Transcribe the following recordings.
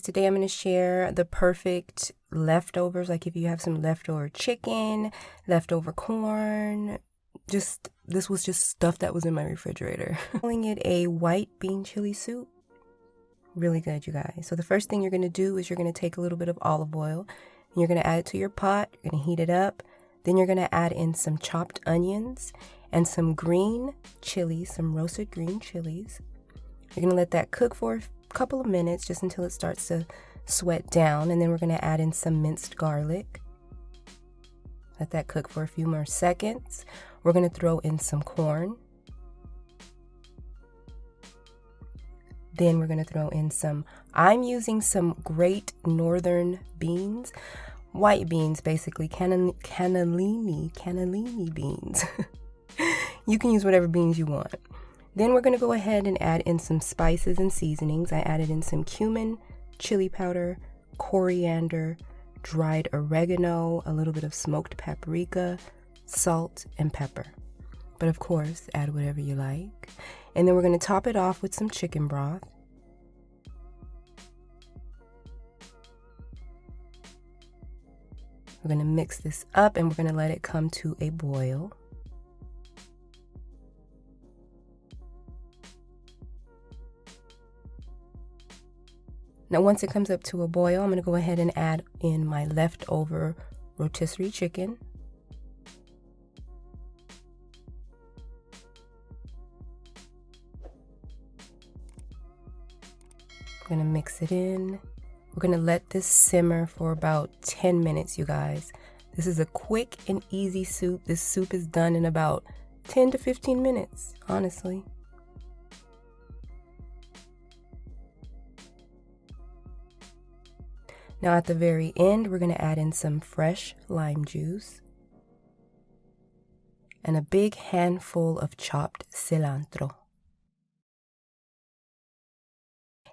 Today I'm going to share the perfect leftovers, like if you have some leftover chicken, leftover corn, this was just stuff that was in my refrigerator. Calling it a white bean chili soup. Really good, you guys. So the first thing you're going to do is you're going to take a little bit of olive oil and you're going to add it to your pot. You're going to heat it up. Then you're going to add in some chopped onions and some green chilies, some roasted green chilies. You're going to let that cook for a couple of minutes just until it starts to sweat down, and then we're going to add in some minced garlic. Let that cook for a few more seconds. We're going to throw in some corn. Then we're going to throw in I'm using some Great Northern beans, white beans basically, cannellini beans. You can use whatever beans you want. Then we're going to go ahead and add in some spices and seasonings. I added in some cumin, chili powder, coriander, dried oregano, a little bit of smoked paprika, salt, and pepper. But of course, add whatever you like. And then we're going to top it off with some chicken broth. We're going to mix this up and we're going to let it come to a boil. Now once it comes up to a boil, I'm going to go ahead and add in my leftover rotisserie chicken. I'm going to mix it in. We're going to let this simmer for about 10 minutes, you guys. This is a quick and easy soup. This soup is done in about 10 to 15 minutes, honestly. Now at the very end, we're going to add in some fresh lime juice and a big handful of chopped cilantro.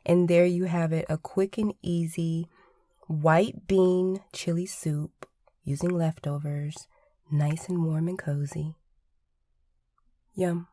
And there you have it, a quick and easy white bean chili soup using leftovers, nice and warm and cozy. Yum.